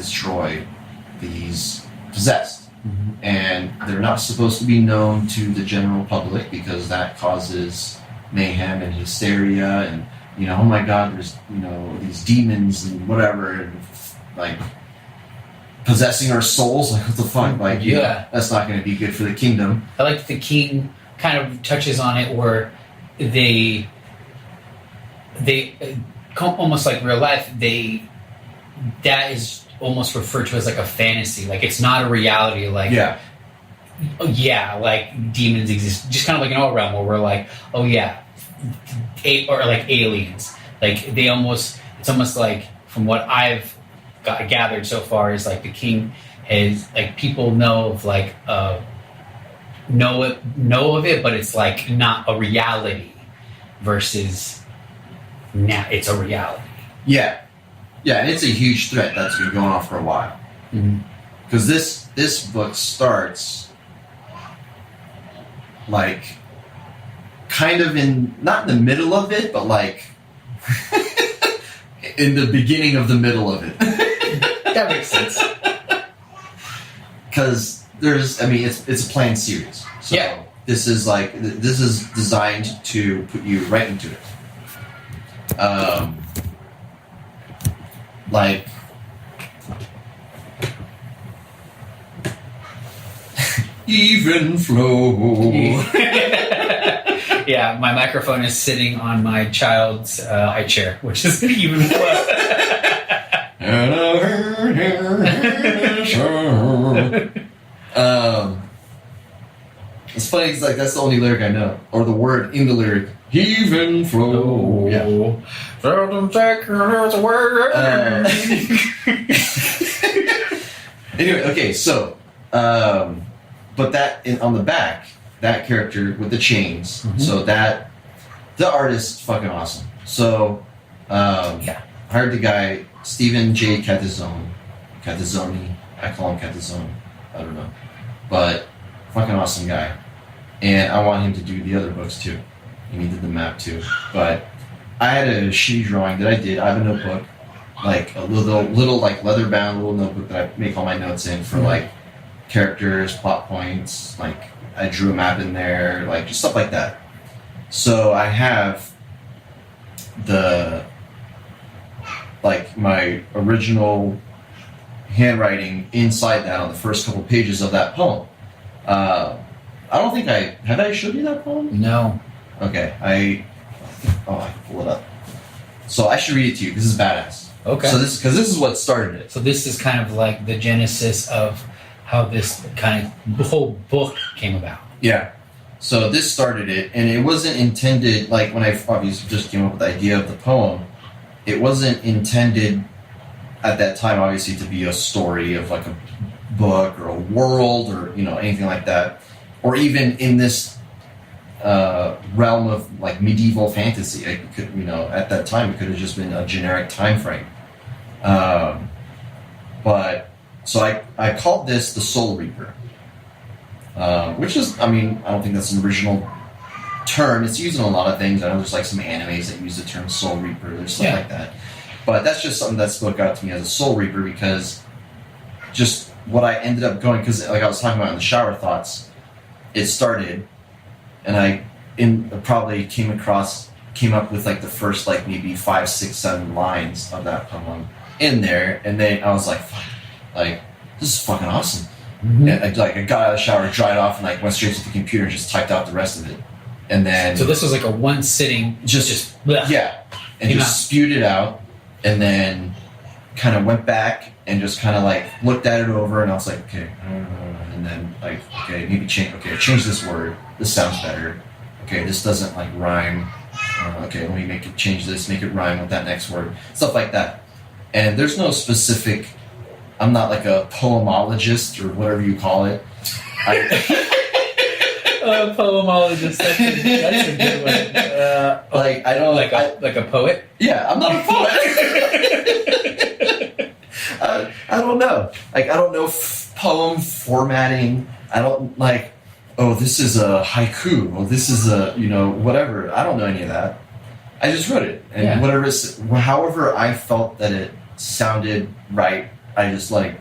destroy these possessed. And they're not supposed to be known to the general public because that causes mayhem and hysteria and, oh my God, there's, these demons and whatever, and like possessing our souls. Like, what the fuck? Like, that's not going to be good for the kingdom. I like the king kind of touches on it where they almost like real life, that is almost referred to as like a fantasy. Like, it's not a reality. Like, like demons exist. Just kind of like an all realm where we're like, or like aliens. Like, it's almost like, from what I've gathered so far, is like the king is like, people know of like know of it, but it's like not a reality versus now it's a reality. Yeah, and it's a huge threat that's been going on for a while. Because this book starts like kind of not in the middle of it, but like in the beginning of the middle of it. That makes sense. Because it's a planned series. So this is designed to put you right into it. Like even flow. Yeah, my microphone is sitting on my child's high chair, which is even flow. And I heard it's funny, it's like that's the only lyric I know, or the word in the lyric. Even flow. Yeah. Anyway, okay, so, but that on the back, that character with the chains, so that the artist fucking awesome. So, hired the guy Stephen J. Catazoni. I call him Catazoni. I don't know, but fucking awesome guy, and I want him to do the other books too. And he did the map too. But I had a shitty drawing that I did. I have a notebook, like a little like leather bound little notebook that I make all my notes in for like characters, plot points. Like I drew a map in there, like just stuff like that. So I have my original handwriting inside that on the first couple pages of that poem. I don't think have I showed you that poem? No. Okay, I can pull it up. So I should read it to you because this is badass. Okay. So this is what started it. So this is kind of like the genesis of how this kind of whole book came about. Yeah. So this started it, and it wasn't intended, like when I obviously just came up with the idea of the poem, it wasn't intended at that time obviously to be a story of like a book or a world or anything like that, or even in this realm of like medieval fantasy. It could, at that time it could have just been a generic time frame. But so I called this the Soul Reaper, which is, I don't think that's an original term. It's used in a lot of things. I know there's like some animes that use the term Soul Reaper. There's stuff like that. But that's just something that spoke out to me as a Soul Reaper because just what I ended up going, because like I was talking about in the shower thoughts, it started, and I probably came up with like the first like maybe 5, 6, 7 lines of that poem in there, and then I was like, fuck, like this is fucking awesome. And I got out of the shower, dried off, and like went straight to the computer and just typed out the rest of it. And then so this was like a one sitting, and just spewed it out, and then kind of went back and just kind of like looked at it over, and I was like, okay, and then like, okay, maybe change this word. This sounds better. Okay, this doesn't like rhyme. Okay, let me change this, make it rhyme with that next word. Stuff like that. And there's no specific. I'm not like a poemologist or whatever you call it. Poemologist. That's a good one. Like I don't like a poet. Yeah, I'm not a poet. I don't know. Like I don't know poem formatting. I don't like. Oh, this is a haiku. Oh, this is a whatever. I don't know any of that. I just wrote it, and however I felt that it sounded right I just like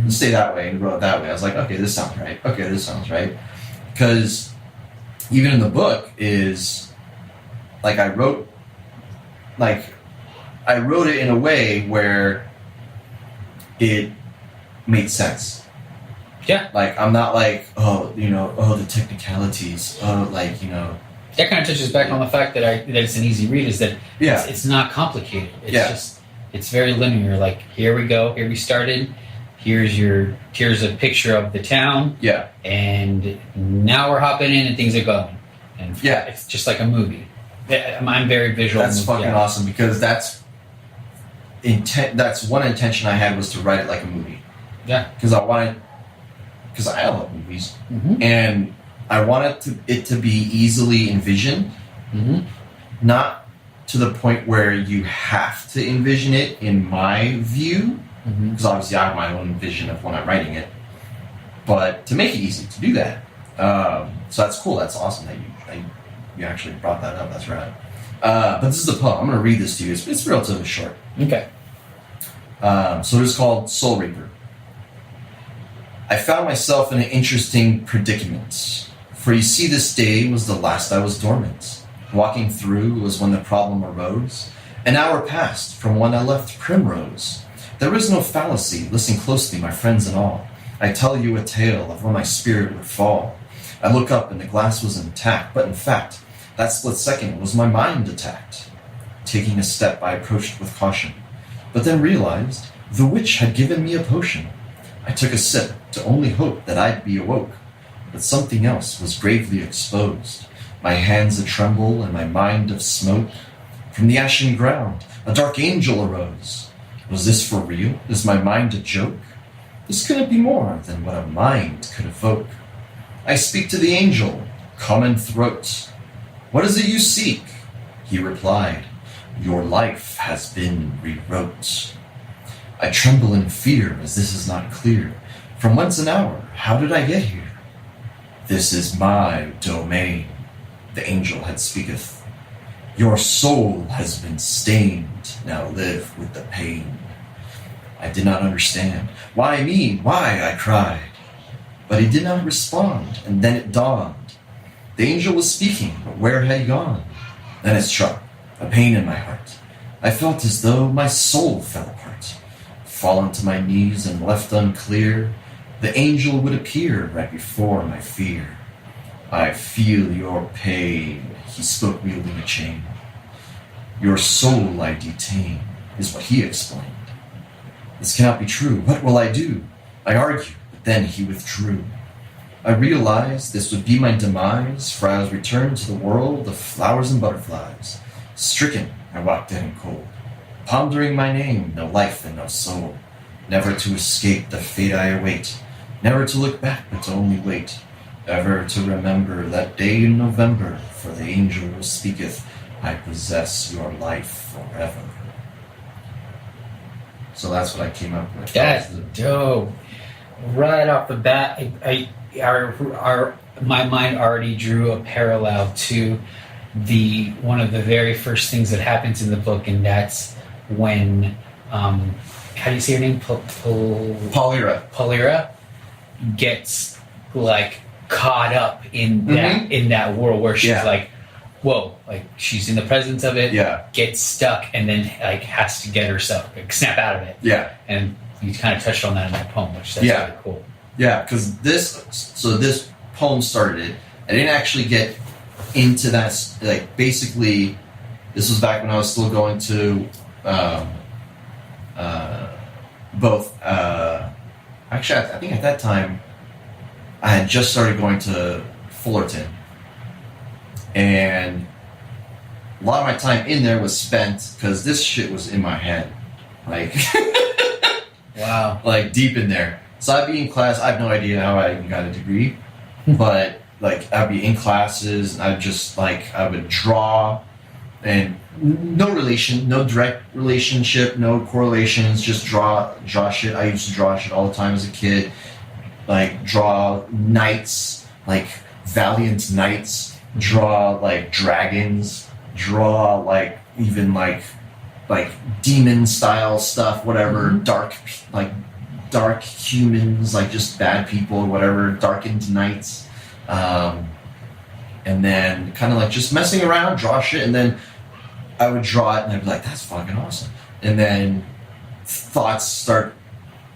stay that way and wrote it that way. I was like, okay, this sounds right. Okay, this sounds right. Because even in the book is like I wrote it in a way where it made sense. Yeah. Like I'm not like, the technicalities. That kind of touches back on the fact that it's an easy read. Is that it's not complicated. It's just it's very linear. Like here we go. Here we started. Here's a picture of the town. Yeah. And now we're hopping in and things are going. And it's just like a movie. I'm very visual. That's fucking awesome because that's one intention I had was to write it like a movie. Yeah. Because I love movies. Mm-hmm. And I wanted it to be easily envisioned. Mm-hmm. Not to the point where you have to envision it in my view. Because obviously I have my own vision of when I'm writing it, but to make it easy to do that. So that's cool. That's awesome that you actually brought that up. That's right. But this is the poem. I'm going to read this to you. It's relatively short. Okay. So it's called Soul Reaper. I found myself in an interesting predicament. For you see, this day was the last I was dormant. Walking through was when the problem arose. An hour passed from when I left Primrose. There is no fallacy, listen closely, my friends and all. I tell you a tale of when my spirit would fall. I look up and the glass was intact, but in fact, that split second was my mind attacked. Taking a step, I approached with caution, but then realized the witch had given me a potion. I took a sip to only hope that I'd be awoke, but something else was gravely exposed. My hands a-tremble and my mind of smoke. From the ashen ground, a dark angel arose. Was this for real? Is my mind a joke? This couldn't be more than what a mind could evoke. I speak to the angel, common throat. What is it you seek? He replied, your life has been rewrote. I tremble in fear as this is not clear. From whence an hour? How did I get here? This is my domain, the angel had speaketh. Your soul has been stained, now live with the pain. I did not understand. Why me? Why? I cried. But he did not respond, and then it dawned. The angel was speaking, but where had he gone? Then it struck, a pain in my heart. I felt as though my soul fell apart. Fallen to my knees and left unclear, the angel would appear right before my fear. I feel your pain, he spoke wielding a chain. Your soul I detain, is what he explained. This cannot be true. What will I do? I argued, but then he withdrew. I realized this would be my demise, for I was returned to the world of flowers and butterflies. Stricken, I walked dead and cold, pondering my name, no life and no soul. Never to escape the fate I await, never to look back, but to only wait. Ever to remember that day in November, for the angel speaketh, I possess your life forever. So that's what I came up with. That's dope. Right off the bat, my mind already drew a parallel to one of the very first things that happens in the book, and that's when how do you say her name? Polira gets like caught up in that world where she's like, whoa, like she's in the presence of it, gets stuck, and then like has to get herself snap out of it. Yeah. And you kind of touched on that in that poem, which that's really cool. Yeah, because this poem started. I didn't actually get into that. Like basically, this was back when I was still going to both. Actually, I think at that time I had just started going to Fullerton, and a lot of my time in there was spent because this shit was in my head, like wow, like deep in there. So I'd be in class. I have no idea how I even got a degree, but like I'd be in classes and I'd just like I would draw, and no direct relationship, no correlations, just draw shit. I used to draw shit all the time as a kid, like draw knights, like valiant knights, draw like dragons, draw like even like demon style stuff, whatever, dark like dark humans, like just bad people or whatever, darkened nights. And then kind of like just messing around, draw shit, and then I would draw it and I'd be like, that's fucking awesome. And then thoughts start,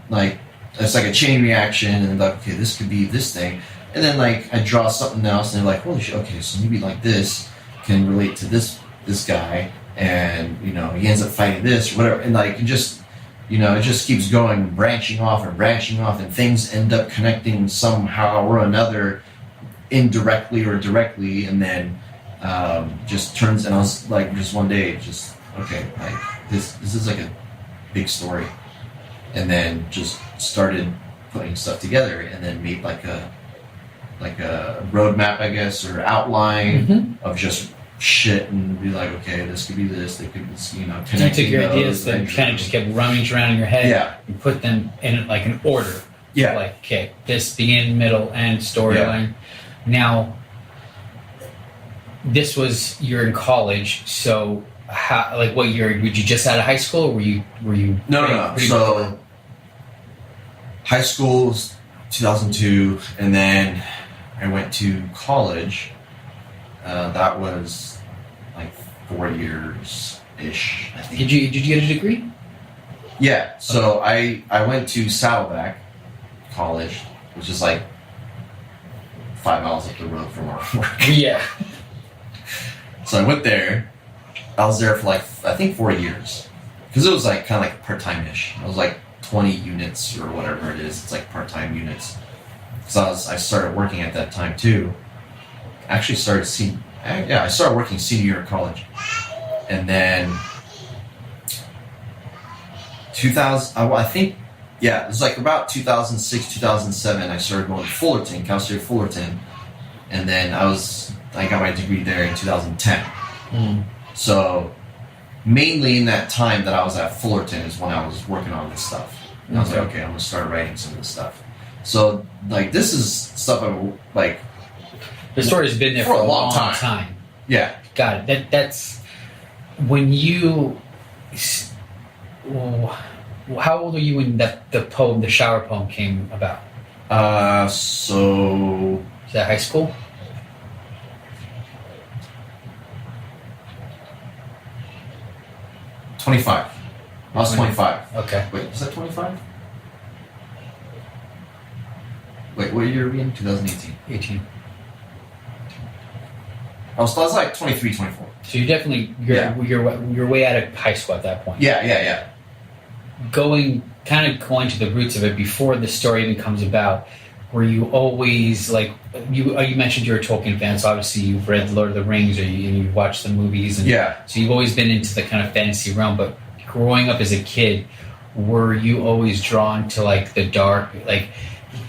like, it's like a chain reaction, and like, okay, this could be this thing. And then like I draw something else and they're like, holy shit, okay, so maybe like this can relate to this guy, and you know, he ends up fighting this or whatever, and like it just, you know, it just keeps going, branching off, and things end up connecting somehow or another, indirectly or directly, and then just turns. And I was like, just one day, just okay, like this is like a big story, and then just started putting stuff together, and then made like a roadmap, I guess, or outline of just shit, and be like, okay, this could be this, they could, you know, so you took your ideas and kind of just kept rummaging around in your head, yeah, and put them in like an order. Yeah. Like, okay, this begin, middle, end, storyline. Yeah. Now, this was, you're in college, so how, like, what year, were you just out of high school, or were you No. So high school was 2002, and then I went to college. That was like 4 years ish, I think. Did you get a degree? Yeah. So I went to Saddleback College, which is like 5 miles up the road from our work. Yeah. So I went there. I was there for like, I think 4 years, because it was like kind of like part-time-ish. It was like 20 units or whatever it is. It's like part-time units. Because I started working at that time too. Actually I started working senior year of college. And then 2000, I think, yeah, it was like about 2006, 2007, I started going to Fullerton, Cal State Fullerton. And then I got my degree there in 2010. So mainly in that time that I was at Fullerton is when I was working on this stuff. And I was like, okay, I'm going to start writing some of this stuff. So, like, this is stuff like... The story's been there for a long time. Yeah. Got it. That's... When you... How old were you when the shower poem came about? So... Is that high school? $25. I was 25. Okay. Wait, was that 25? Wait, what year are we in? 2018. 18. I was like 23, 24. So you're definitely you're way out of high school at that point. Yeah. Going to the roots of it before the story even comes about. Were you always like you mentioned you're a Tolkien fan, so obviously you've read Lord of the Rings and you've watched the movies, and so you've always been into the kind of fantasy realm. But growing up as a kid, were you always drawn to like the dark, like?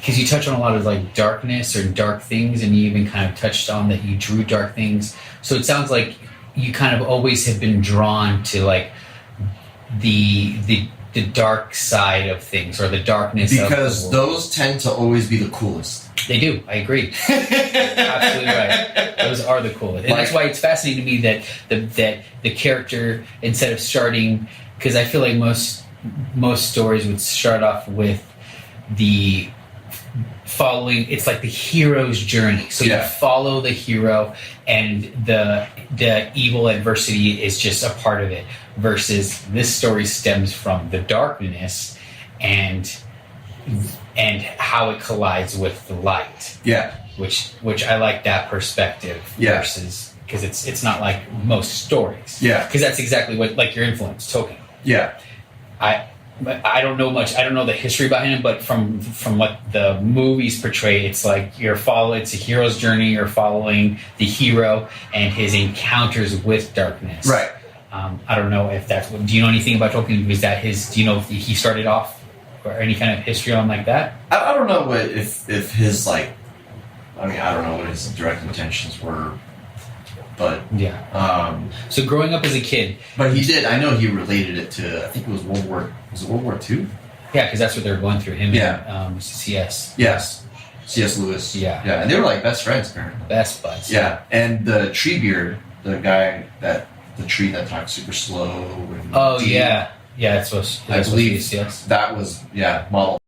Because you touch on a lot of like darkness or dark things, and you even kind of touched on that you drew dark things. So it sounds like you kind of always have been drawn to like the dark side of things, or the darkness. Because those tend to always be the coolest. They do. I agree. Absolutely right. Those are the coolest, and that's why it's fascinating to me that the character, instead of starting, because I feel like most stories would start off with the following, it's like the hero's journey. So you follow the hero, and the evil adversity is just a part of it, versus this story stems from the darkness and how it collides with the light. Yeah. Which I like that perspective versus, because it's not like most stories. Yeah. Because that's exactly what, like, your influence, Tolkien. Yeah. I don't know much. I don't know the history behind him, but from what the movies portray, it's like it's a hero's journey. You're following the hero and his encounters with darkness. Right. I don't know if that's what. Do you know anything about Tolkien? Was that his? Do you know if he started off, or any kind of history on like that? I don't know if his, like. I mean, I don't know what his direct intentions were. But so growing up as a kid, but he did. I know he related it to. I think it was World War II? Yeah, because that's what they were going through. Him and C.S. Yes, C.S. Lewis. Yeah, and they were like best friends, apparently. Best buds. Yeah, and the Treebeard, the guy the tree that talks super slow. And deep, it's supposed. I believe that was model.